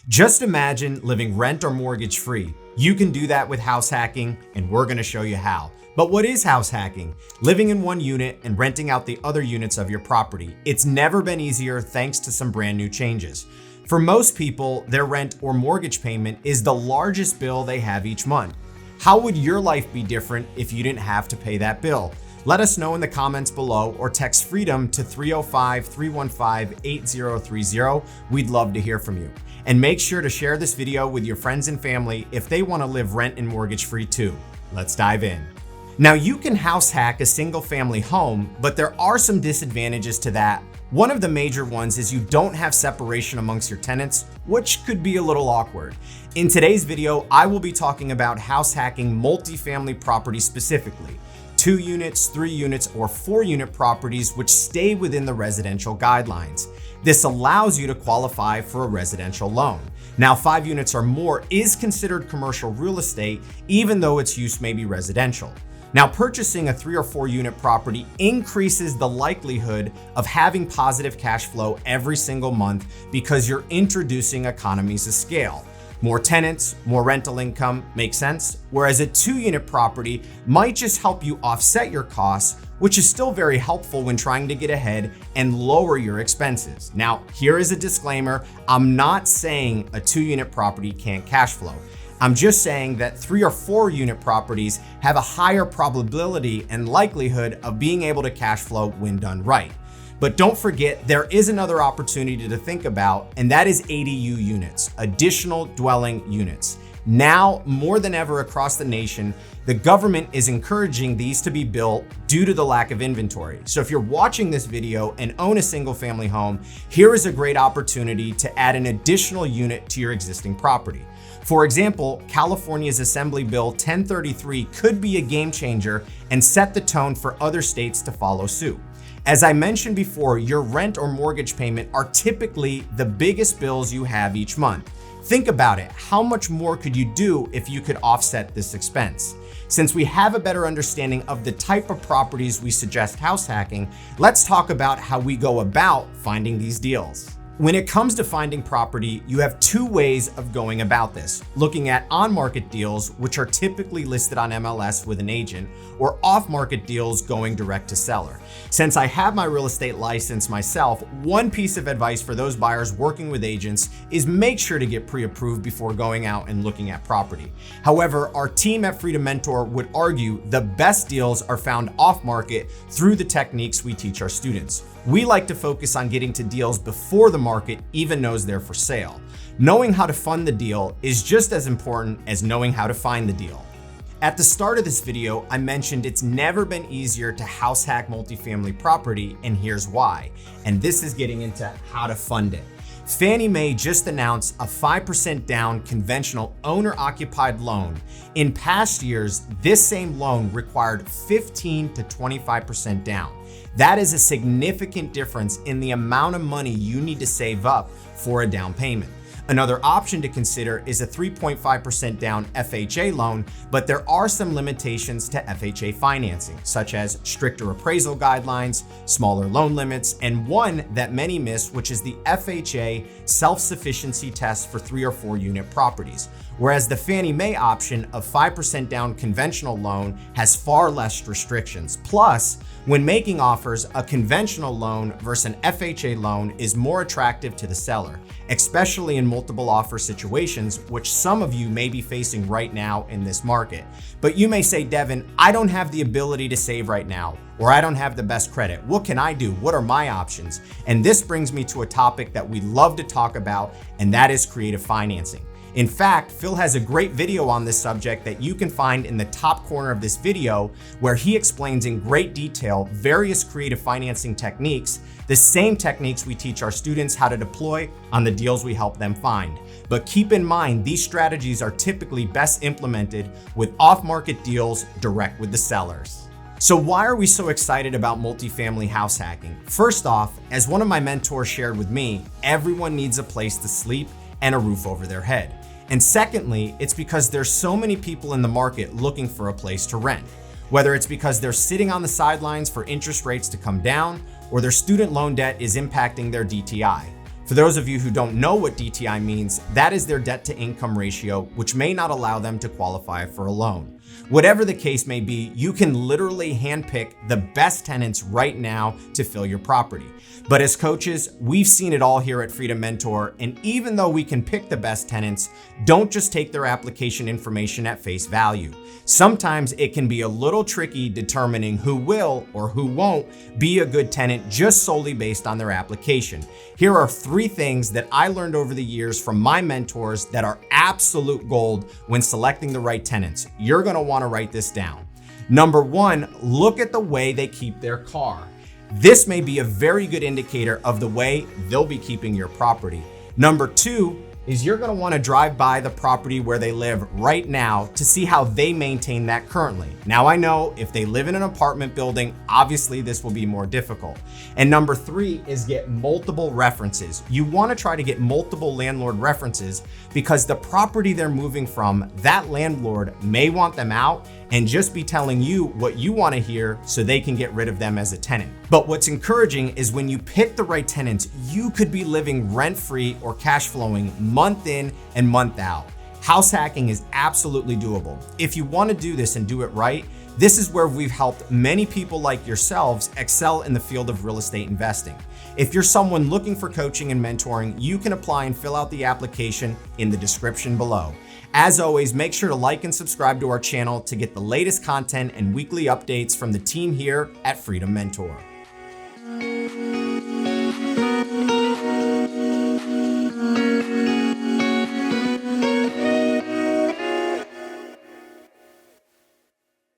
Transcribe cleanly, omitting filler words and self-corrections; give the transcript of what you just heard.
Just imagine living rent or mortgage free. You can do that with house hacking, and we're gonna show you how. But what is house hacking? Living in one unit and renting out the other units of your property. It's never been easier thanks to some brand new changes. For most people, their rent or mortgage payment is the largest bill they have each month. How would your life be different if you didn't have to pay that bill? Let us know in the comments below or text FREEDOM to 305-315-8030. We'd love to hear from you. And make sure to share this video with your friends and family if they want to live rent and mortgage free too. Let's dive in. Now, you can house hack a single family home, but there are some disadvantages to that. One of the major ones is you don't have separation amongst your tenants, which could be a little awkward. In today's video, I will be talking about house hacking multifamily properties specifically. 2 units, 3 units, or 4 unit properties which stay within the residential guidelines. This allows you to qualify for a residential loan. Now, 5 units or more is considered commercial real estate, even though its use may be residential. Now, purchasing a 3 or 4 unit property increases the likelihood of having positive cash flow every single month because you're introducing economies of scale. More tenants, more rental income, makes sense? Whereas a 2 unit property might just help you offset your costs, which is still very helpful when trying to get ahead and lower your expenses. Now, here is a disclaimer. I'm not saying a 2 unit property can't cash flow. I'm just saying that 3 or 4 unit properties have a higher probability and likelihood of being able to cash flow when done right. But don't forget, there is another opportunity to think about, and that is ADU units, additional dwelling units. Now, more than ever across the nation, the government is encouraging these to be built due to the lack of inventory. So if you're watching this video and own a single family home, here is a great opportunity to add an additional unit to your existing property. For example, California's Assembly Bill 1033 could be a game changer and set the tone for other states to follow suit. As I mentioned before, your rent or mortgage payment are typically the biggest bills you have each month. Think about it. How much more could you do if you could offset this expense? Since we have a better understanding of the type of properties we suggest house hacking, let's talk about how we go about finding these deals. When it comes to finding property, you have 2 ways of going about this: looking at on-market deals, which are typically listed on MLS with an agent, or off-market deals going direct to seller. Since I have my real estate license myself, one piece of advice for those buyers working with agents is make sure to get pre-approved before going out and looking at property. However, our team at Freedom Mentor would argue the best deals are found off-market through the techniques we teach our students. We like to focus on getting to deals before the market even knows they're for sale. Knowing how to fund the deal is just as important as knowing how to find the deal. At the start of this video, I mentioned it's never been easier to house hack multifamily property, and here's why. And this is getting into how to fund it. Fannie Mae just announced a 5% down conventional owner-occupied loan. In past years, this same loan required 15 to 25% down. That is a significant difference in the amount of money you need to save up for a down payment. Another option to consider is a 3.5% down FHA loan, but there are some limitations to FHA financing, such as stricter appraisal guidelines, smaller loan limits, and one that many miss, which is the FHA self-sufficiency test for 3 or 4 unit properties. Whereas the Fannie Mae option of 5% down conventional loan has far less restrictions. Plus, when making offers, a conventional loan versus an FHA loan is more attractive to the seller, especially in multiple offer situations, which some of you may be facing right now in this market. But you may say, Devin, I don't have the ability to save right now, or I don't have the best credit. What can I do? What are my options? And this brings me to a topic that we love to talk about, and that is creative financing. In fact, Phil has a great video on this subject that you can find in the top corner of this video, where he explains in great detail various creative financing techniques, the same techniques we teach our students how to deploy on the deals we help them find. But keep in mind, these strategies are typically best implemented with off-market deals direct with the sellers. So why are we so excited about multifamily house hacking? First off, as one of my mentors shared with me, everyone needs a place to sleep and a roof over their head. And secondly, it's because there's so many people in the market looking for a place to rent. Whether it's because they're sitting on the sidelines for interest rates to come down, or their student loan debt is impacting their DTI. For those of you who don't know what DTI means, that is their debt to income ratio, which may not allow them to qualify for a loan. Whatever the case may be, you can literally handpick the best tenants right now to fill your property. But as coaches, we've seen it all here at Freedom Mentor, and even though we can pick the best tenants, don't just take their application information at face value. Sometimes it can be a little tricky determining who will or who won't be a good tenant just solely based on their application. Here are 3 things that I learned over the years from my mentors that are absolute gold when selecting the right tenants. You're going to want to write this down. Number 1, look at the way they keep their car. This may be a very good indicator of the way they'll be keeping your property. Number 2 is you're going to want to drive by the property where they live right now to see how they maintain that currently. Now I know if they live in an apartment building, obviously this will be more difficult. And number 3 is get multiple references. You want to try to get multiple landlord references because the property they're moving from, that landlord may want them out and just be telling you what you want to hear so they can get rid of them as a tenant. But what's encouraging is when you pick the right tenants, you could be living rent-free or cash flowing month in and month out. House hacking is absolutely doable. If you want to do this and do it right, this is where we've helped many people like yourselves excel in the field of real estate investing. If you're someone looking for coaching and mentoring, you can apply and fill out the application in the description below. As always, make sure to like and subscribe to our channel to get the latest content and weekly updates from the team here at Freedom Mentor.